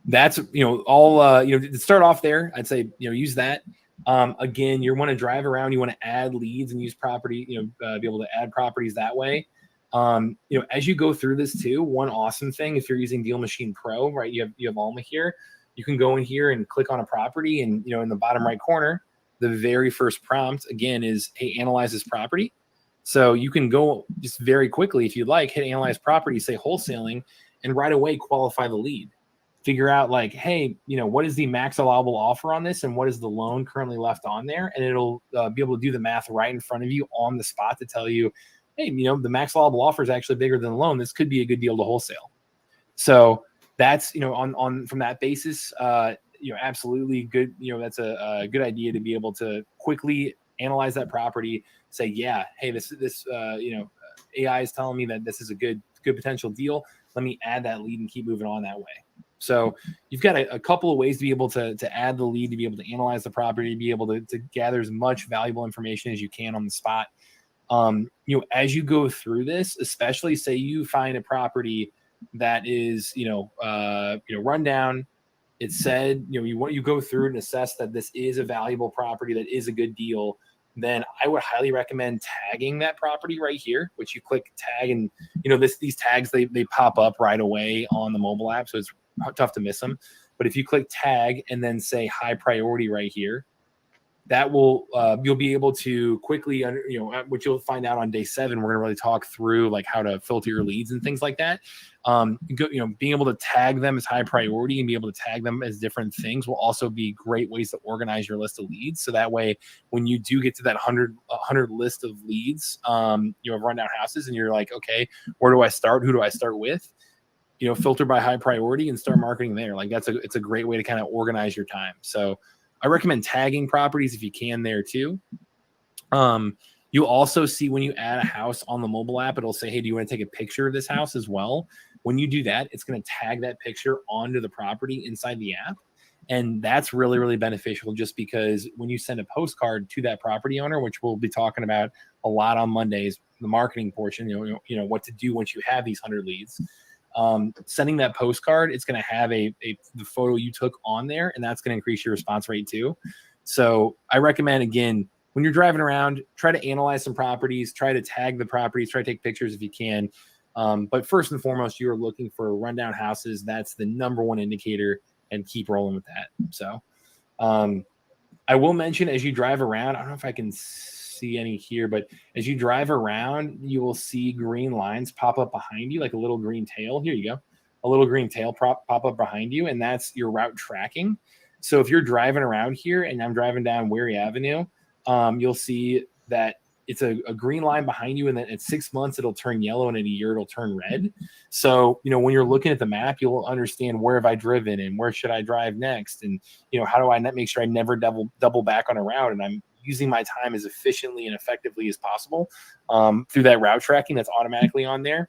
that's, all, to start off there, I'd say, use that. Again, you want to drive around, you want to add leads and use property, be able to add properties that way. As you go through this too, one awesome thing, if you're using Deal Machine Pro, right, you have Alma here, you can go in here and click on a property, and in the bottom right corner, the very first prompt again is, hey, analyze this property. So you can go just very quickly, if you'd like, hit analyze property, say wholesaling, and right away qualify the lead. Figure out like, hey, what is the max allowable offer on this, and what is the loan currently left on there, and it'll be able to do the math right in front of you on the spot to tell you, hey, the max allowable offer is actually bigger than the loan. This could be a good deal to wholesale. So that's on from that basis, absolutely good. That's a good idea to be able to quickly analyze that property. Say, yeah, hey, this AI is telling me that this is a good potential deal. Let me add that lead and keep moving on that way. So you've got a couple of ways to be able to add the lead, to be able to analyze the property, to be able to gather as much valuable information as you can on the spot. As you go through this, especially say you find a property that is, run down. It said, you go through and assess that this is a valuable property, that is a good deal. Then I would highly recommend tagging that property right here, which you click tag, and these tags, they pop up right away on the mobile app, so it's tough to miss them. But if you click tag and then say high priority right here, that will you'll be able to quickly, which you'll find out on day 7. We're going to really talk through like how to filter your leads and things like that. Being able to tag them as high priority and be able to tag them as different things will also be great ways to organize your list of leads. So that way, when you do get to that 100 list of leads, of rundown houses, and you're like, okay, where do I start? Who do I start with? Filter by high priority and start marketing there. Like it's a great way to kind of organize your time. So I recommend tagging properties if you can there too. You'll also see when you add a house on the mobile app, it'll say, hey, do you want to take a picture of this house as well? When you do that, it's going to tag that picture onto the property inside the app. And that's really, really beneficial, just because when you send a postcard to that property owner, which we'll be talking about a lot on Mondays, the marketing portion, what to do once you have these 100 leads. Sending that postcard, it's going to have the photo you took on there, and that's going to increase your response rate too. So I recommend, again, when you're driving around, try to analyze some properties, try to tag the properties, try to take pictures if you can. But first and foremost, you're looking for rundown houses. That's the number one indicator, and keep rolling with that. So I will mention, as you drive around, I don't know if I can see any here, but as you drive around, you will see green lines pop up behind you, like a little green tail. Here you go. A little green tail pop up behind you, and that's your route tracking. So if you're driving around here and I'm driving down Wary Avenue, you'll see that it's a green line behind you, and then at 6 months it'll turn yellow, and in a year it'll turn red. So when you're looking at the map, you'll understand, where have I driven and where should I drive next, and how do I make sure I never double back on a route, and I'm using my time as efficiently and effectively as possible through that route tracking that's automatically on there.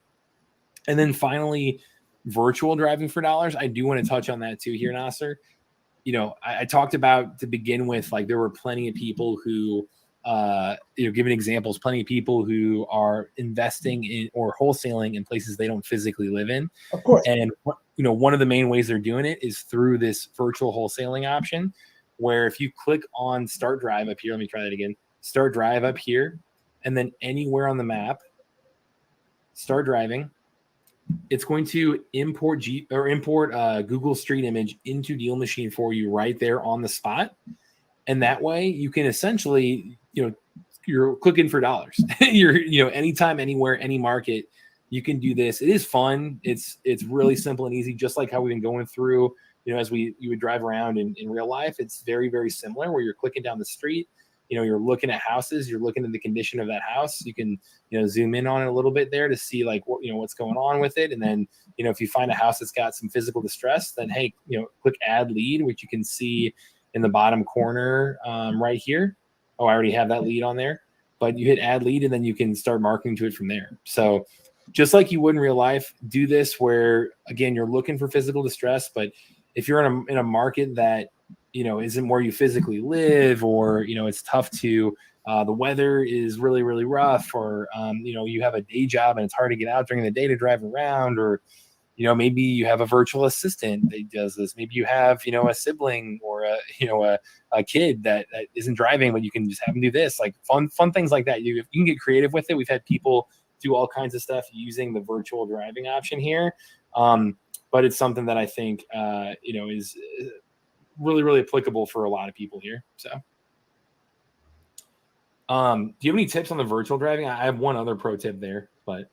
And then finally, virtual driving for dollars. I do want to touch on that too here, Nasser. I talked about, to begin with, like, there were plenty of people who, giving examples, plenty of people who are investing in or wholesaling in places they don't physically live in. Of course. And, one of the main ways they're doing it is through this virtual wholesaling option, where if you click on Start Drive up here, let me try that again, Start Drive up here, and then anywhere on the map, start driving, it's going to import Google Street Image into Deal Machine for you right there on the spot. And that way you can essentially, you're clicking for dollars. You're, anytime, anywhere, any market, you can do this. It is fun. It's really simple and easy, just like how we've been going through, as you would drive around in real life. It's very, very similar, where you're clicking down the street. You're looking at houses, you're looking at the condition of that house. You can, zoom in on it a little bit there to see like what, what's going on with it. And then, if you find a house that's got some physical distress, then, hey, click add lead, which you can see in the bottom corner right here. Oh, I already have that lead on there, but you hit add lead, and then you can start marketing to it from there. So just like you would in real life, do this where, again, you're looking for physical distress, but if you're in a market that, isn't where you physically live, or, it's tough to, the weather is really, really rough, or, you have a day job and it's hard to get out during the day to drive around, or, maybe you have a virtual assistant that does this. Maybe you have, a sibling or a kid that isn't driving, but you can just have them do this, like fun things like that. You can get creative with it. We've had people do all kinds of stuff using the virtual driving option here. But it's something that I think, is really, really applicable for a lot of people here. So, do you have any tips on the virtual driving? I have one other pro tip there, but.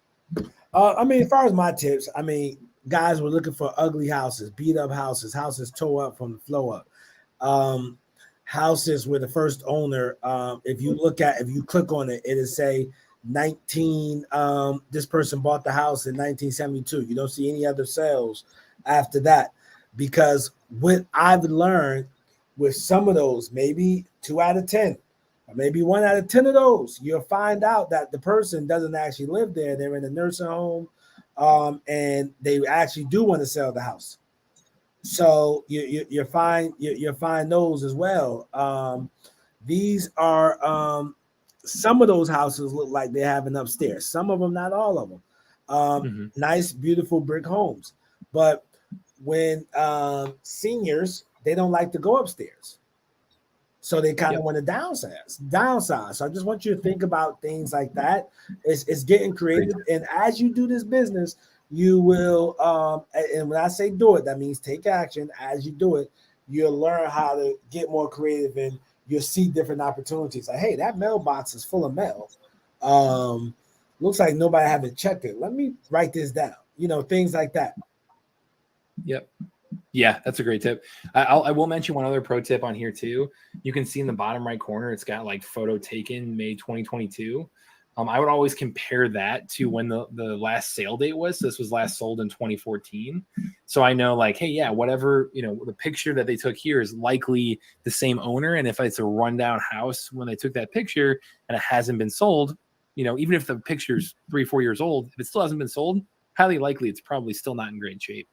As far as my tips, guys were looking for ugly houses, beat up houses, houses tore up from the flow up. Houses where the first owner, if you click on it, it'll say 19, this person bought the house in 1972. You don't see any other sales after that, because what I've learned with some of those, maybe 2 out of 10, or maybe 1 out of 10 of those, you'll find out that the person doesn't actually live there. They're in a nursing home, and they actually do want to sell the house. So you find those as well. These are some of those houses look like they have an upstairs. Some of them, not all of them. Nice, beautiful brick homes. But when seniors, they don't like to go upstairs. So they kind of want to downsize. So I just want you to think about things like that. It's getting creative. And as you do this business, you will, and when I say do it, that means take action. As you do it, you'll learn how to get more creative, and you'll see different opportunities. Like, hey, that mailbox is full of mail. Looks like nobody haven't checked it. Let me write this down. Things like that. Yep. Yeah, that's a great tip. I will mention one other pro tip on here too. You can see in the bottom right corner, it's got like photo taken May 2022. I would always compare that to when the last sale date was. This was last sold in 2014. So I know, like, hey, yeah, whatever, the picture that they took here is likely the same owner. And if it's a rundown house when they took that picture and it hasn't been sold, even if the picture's 3-4 years old, if it still hasn't been sold, highly likely it's probably still not in great shape.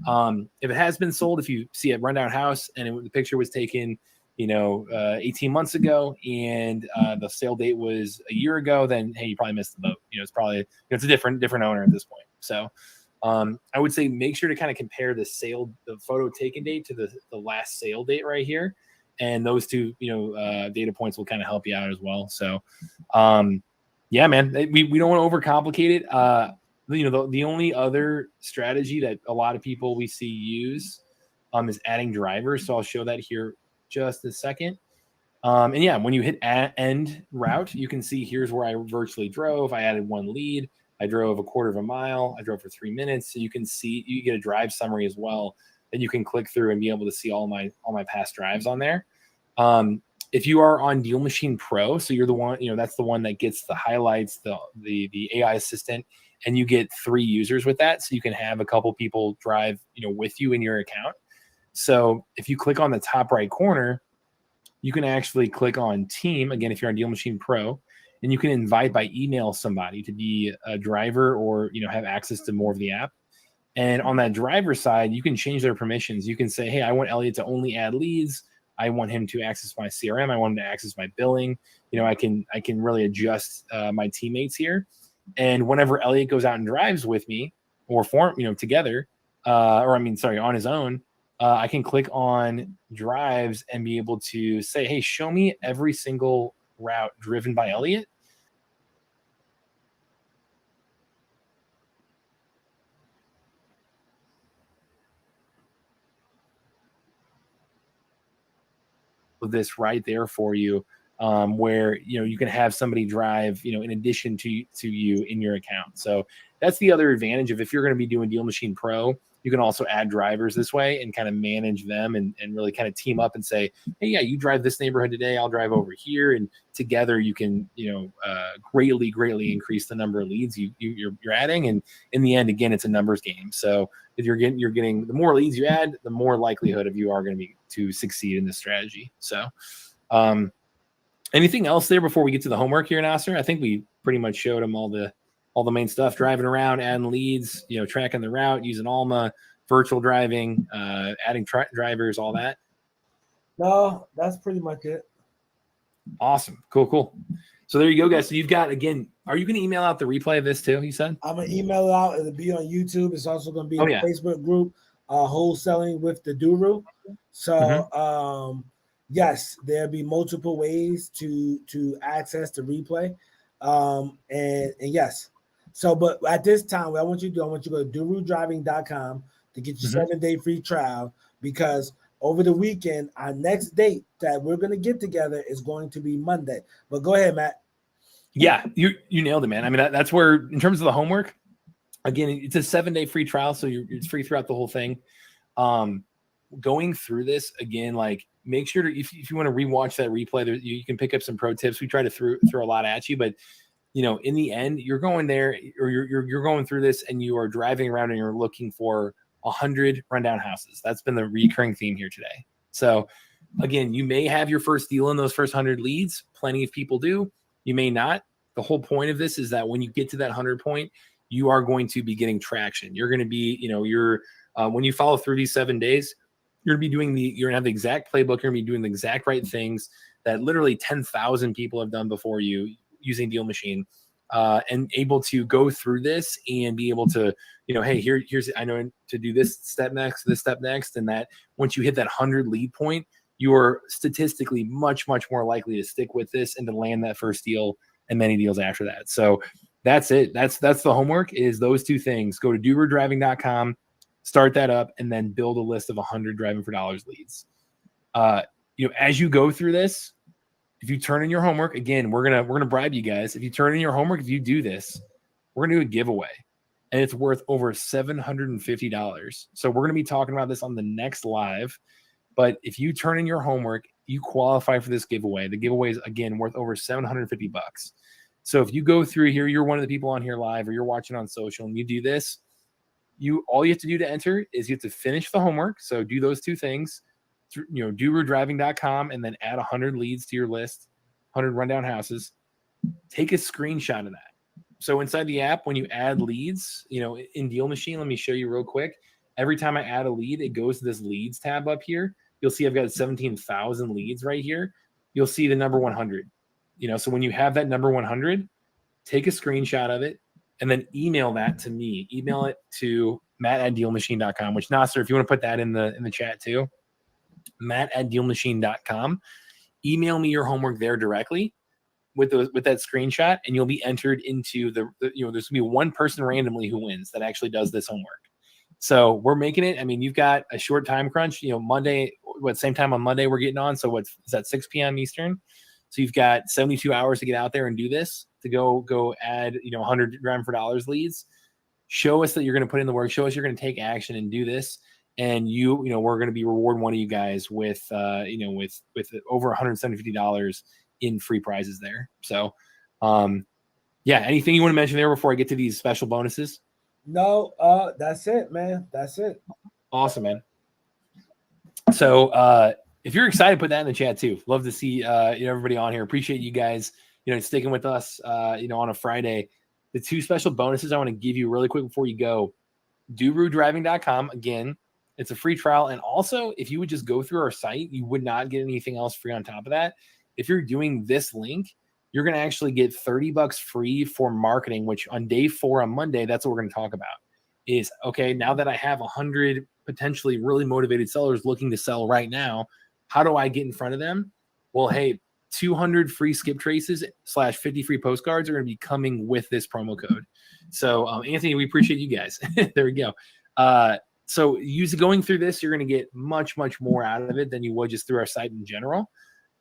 If it has been sold, if you see a rundown house and the picture was taken, 18 months ago and the sale date was a year ago, then, hey, you probably missed the boat. It's probably, it's a different owner at this point. So I would say make sure to kind of compare the photo taken date to the last sale date right here. And those two, data points will kind of help you out as well. So yeah, man, we don't want to overcomplicate it. The only other strategy that a lot of people we see use is adding drivers. So I'll show that here just a second. And yeah, when you hit end route, you can see here's where I virtually drove. I added 1 lead. I drove a 1/4 mile. I drove for 3 minutes. So you can see, you get a drive summary as well that you can click through and be able to see all my past drives on there. If you are on Deal Machine Pro, so you're the one, that's the one that gets the highlights, the AI assistant, and you get 3 users with that. So you can have a couple people drive, with you in your account. So if you click on the top right corner, you can actually click on team again, if you're on Deal Machine Pro, and you can invite by email somebody to be a driver or, have access to more of the app. And on that driver side, you can change their permissions. You can say, hey, I want Elliot to only add leads. I want him to access my CRM. I want him to access my billing. I can really adjust my teammates here. And whenever Elliot goes out and drives with me or together, on his own, I can click on drives and be able to say, hey, show me every single route driven by Elliot. This right there for you, where you can have somebody drive in addition to you in your account. So that's the other advantage of, if you're going to be doing Deal Machine Pro, you can also add drivers this way and kind of manage them and really kind of team up and say, hey, yeah, you drive this neighborhood today, I'll drive over here, and together you can greatly increase the number of leads you're adding. And in the end, again, it's a numbers game. So if you're getting the more leads you add, the more likelihood of you are going to be to succeed in this strategy. So anything else there before we get to the homework here, Nasser? I think we pretty much showed them all the main stuff: driving around, adding leads, tracking the route, using Alma, virtual driving, adding drivers, all that. No, that's pretty much it. Awesome. Cool. So there you go, guys. So you've got, again, are you going to email out the replay of this too, you said? I'm going to email it out. It'll be on YouTube. It's also going to be in the Facebook group, Wholesaling with the Duru. So, yes, there'll be multiple ways to access the replay. And yes, So, but at this time, what I want you to do, I want you to go to durudriving.com to get your 7-day free trial, because over the weekend, our next date that we're going to get together is going to be Monday. But go ahead, Matt. Yeah, you nailed it, man. I mean, that's where, in terms of the homework, again, it's a 7-day free trial, so it's free throughout the whole thing. Going through this again, like, make sure to, if you want to rewatch that replay, you can pick up some pro tips. We try to throw a lot at you, but in the end, you're going there, or you're going through this, and you are driving around and you're looking for 100 rundown houses. That's been the recurring theme here today. So again, you may have your first deal in those first 100 leads. Plenty of people do. You may not. The whole point of this is that when you get to that 100 point, you are going to be getting traction. You're going to be, when you follow through these 7 days, you're going to be you're going to have the exact playbook. You're going to be doing the exact right things that literally 10,000 people have done before you using Deal Machine, and able to go through this and be able to, hey, here's, I know to do this step next, and that once you hit that 100 lead point, you are statistically much, much more likely to stick with this and to land that first deal and many deals after that. So that's it. That's the homework, is those two things. Go to durudriving.com, start that up, and then build a list of 100 driving for dollars leads. As you go through this, if you turn in your homework, again, we're gonna bribe you guys. If you turn in your homework, if you do this, we're gonna do a giveaway, and it's worth over $750. So we're gonna be talking about this on the next live. But if you turn in your homework, you qualify for this giveaway. The giveaway is, again, worth over $750. So if you go through here, you're one of the people on here live, or you're watching on social, and you do this, all you have to do to enter is you have to finish the homework. So do those two things. durudriving.com, and then add 100 leads to your list, 100 rundown houses. Take a screenshot of that. So inside the app, when you add leads, in Deal Machine, let me show you real quick. Every time I add a lead, it goes to this leads tab up here. You'll see I've got 17,000 leads right here. You'll see the number 100. So when you have that number 100, take a screenshot of it and then email that to me. Email it to matt@dealmachine.com, which, Nasser, if you want to put that in the chat too, matt@dealmachine.com. Email me your homework there directly with that screenshot, and you'll be entered into there's going to be one person randomly who wins that actually does this homework. So we're making it. I mean, you've got a short time crunch. Monday, same time on Monday we're getting on. So is that 6 p.m. Eastern? So you've got 72 hours to get out there and do this, to go add 100 driving for dollars leads. Show us that you're going to put in the work. Show us you're going to take action and do this. And we're going to be rewarding one of you guys with over $150 in free prizes there. So, anything you want to mention there before I get to these special bonuses? No, that's it, man. That's it. Awesome, man. So, if you're excited, put that in the chat too. Love to see everybody on here. Appreciate you guys, sticking with us, on a Friday. The two special bonuses I want to give you really quick before you go. durudriving.com. Again, it's a free trial. And also, if you would just go through our site, you would not get anything else free on top of that. If you're doing this link, you're going to actually get $30 free for marketing, which on day 4 on Monday, that's what we're going to talk about. Is, okay, now that I have 100 potentially really motivated sellers looking to sell right now, how do I get in front of them? Well, hey, 200 free skip traces / 50 free postcards are going to be coming with this promo code. So, Anthony, we appreciate you guys. There we go. So going through this, you're going to get much, much more out of it than you would just through our site in general.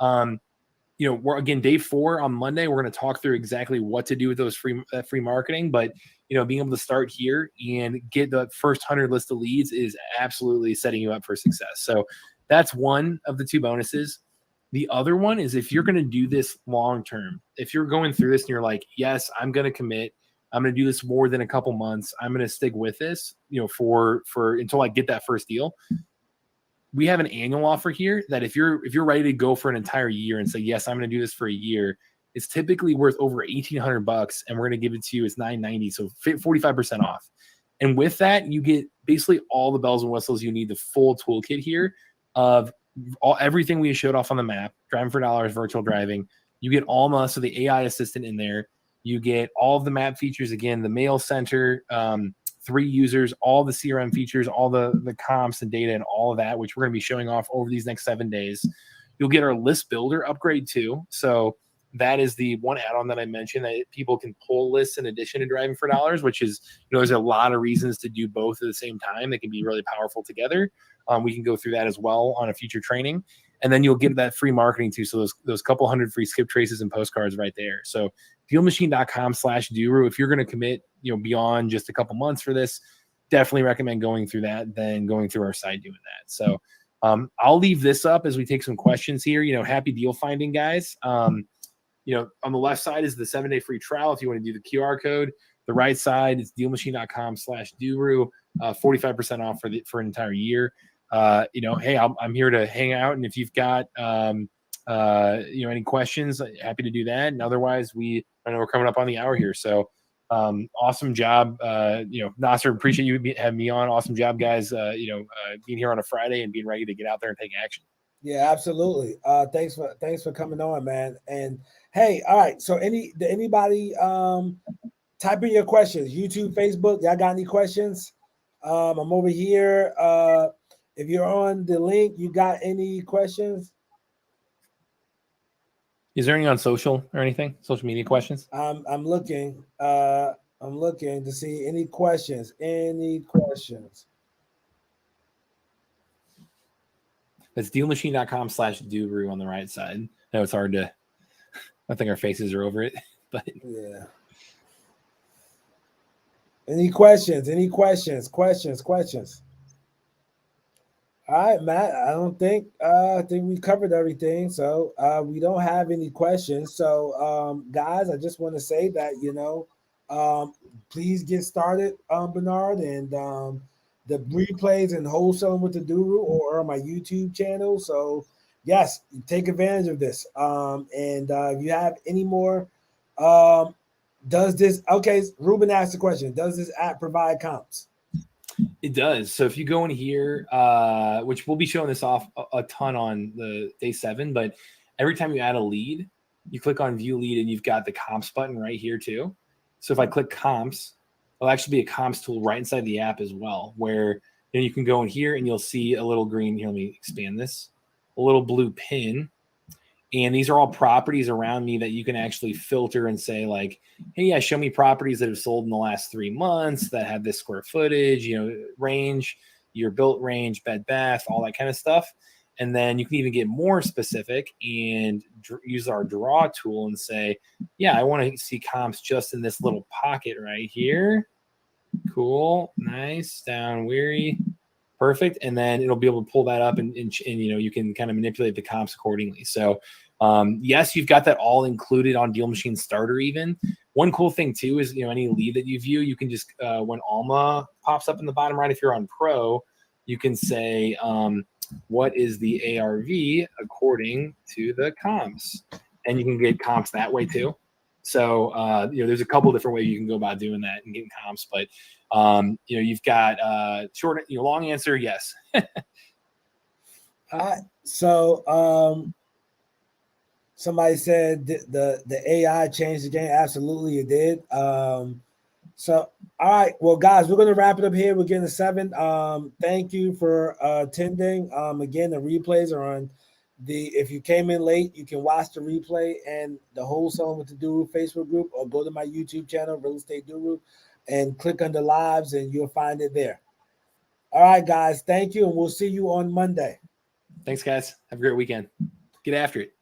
We're, again, day 4 on Monday. We're going to talk through exactly what to do with those free marketing. But, being able to start here and get the first 100 list of leads is absolutely setting you up for success. So that's one of the two bonuses. The other one is, if you're going to do this long term, if you're going through this and you're like, yes, I'm going to commit, I'm going to do this more than a couple months, I'm going to stick with this, for until I get that first deal. We have an annual offer here that if you're ready to go for an entire year and say, yes, I'm going to do this for a year, it's typically worth over $1,800, and we're going to give it to you as $990, so 45% off. And with that, you get basically all the bells and whistles you need, the full toolkit here of everything we showed off on the map, driving for dollars, virtual driving. You get almost the AI assistant in there. You get all of the map features, again, the mail center, 3 users, all the CRM features, all the comps and data and all of that, which we're going to be showing off over these next 7 days. You'll get our list builder upgrade too. So that is the one add-on that I mentioned that people can pull lists in addition to driving for dollars, which is, there's a lot of reasons to do both at the same time. They can be really powerful together. We can go through that as well on a future training. And then you'll get that free marketing too. So those couple hundred free skip traces and postcards right there. So dealmachine.com/Duru. If you're going to commit, beyond just a couple months for this, definitely recommend going through that than going through our site doing that. So I'll leave this up as we take some questions here. Happy deal finding, guys. On the left side is the 7-day free trial. If you want to do the QR code, the right side is dealmachine.com/Duru, 45% off for an entire year. Hey, I'm here to hang out. And if you've got, any questions, happy to do that. And otherwise I know we're coming up on the hour here. So awesome job. Nasser, appreciate you having me on. Awesome job, guys. Being here on a Friday and being ready to get out there and take action. Yeah, absolutely. Thanks for coming on, man. And hey, all right. So anybody type in your questions, YouTube, Facebook, y'all got any questions? I'm over here. If you're on the link, you got any questions? Is there any on social or anything? Social media questions? I'm looking. I'm looking to see any questions. Any questions? That's dealmachine.com/Duru on the right side. I know it's hard to. I think our faces are over it, but yeah. Any questions? Any questions? Questions? All right, Matt. I think we covered everything. So we don't have any questions. So guys, I just want to say that please get started, Bernard, and the replays and wholesaling with the Duru or on my YouTube channel. So yes, take advantage of this. And if you have any more, Ruben asked the question, does this app provide comps? It does. So if you go in here, which we'll be showing this off a ton on the day 7, but every time you add a lead, you click on view lead and you've got the comps button right here too. So if I click comps, it'll actually be a comps tool right inside the app as well, where you can go in here and you'll see a little green, here, let me expand this, a little blue pin. And these are all properties around me that you can actually filter and say like, hey, yeah, show me properties that have sold in the last 3 months that have this square footage, range, your built range, bed, bath, all that kind of stuff. And then you can even get more specific and use our draw tool and say, yeah, I want to see comps just in this little pocket right here. Cool. Nice. Down weary. Perfect. And then it'll be able to pull that up and you can kind of manipulate the comps accordingly. So yes, you've got that all included on Deal Machine Starter even. One cool thing too is, any lead that you view, you can just, when Alma pops up in the bottom right, if you're on Pro, you can say, what is the ARV according to the comps? And you can get comps that way too. So, there's a couple different ways you can go about doing that and getting comps, but you've got short, long answer, yes. So somebody said the AI changed the game. Absolutely, it did. So all right, well, guys, we're gonna wrap it up here. We're getting to 7. Thank you for attending. Again, the replays are on if you came in late, you can watch the replay and the wholesaling with the Duru Facebook group, or go to my YouTube channel, Real Estate Duru, and click on the lives and you'll find it there. All right, guys, thank you, and we'll see you on Monday. Thanks, guys. Have a great weekend. Get after it.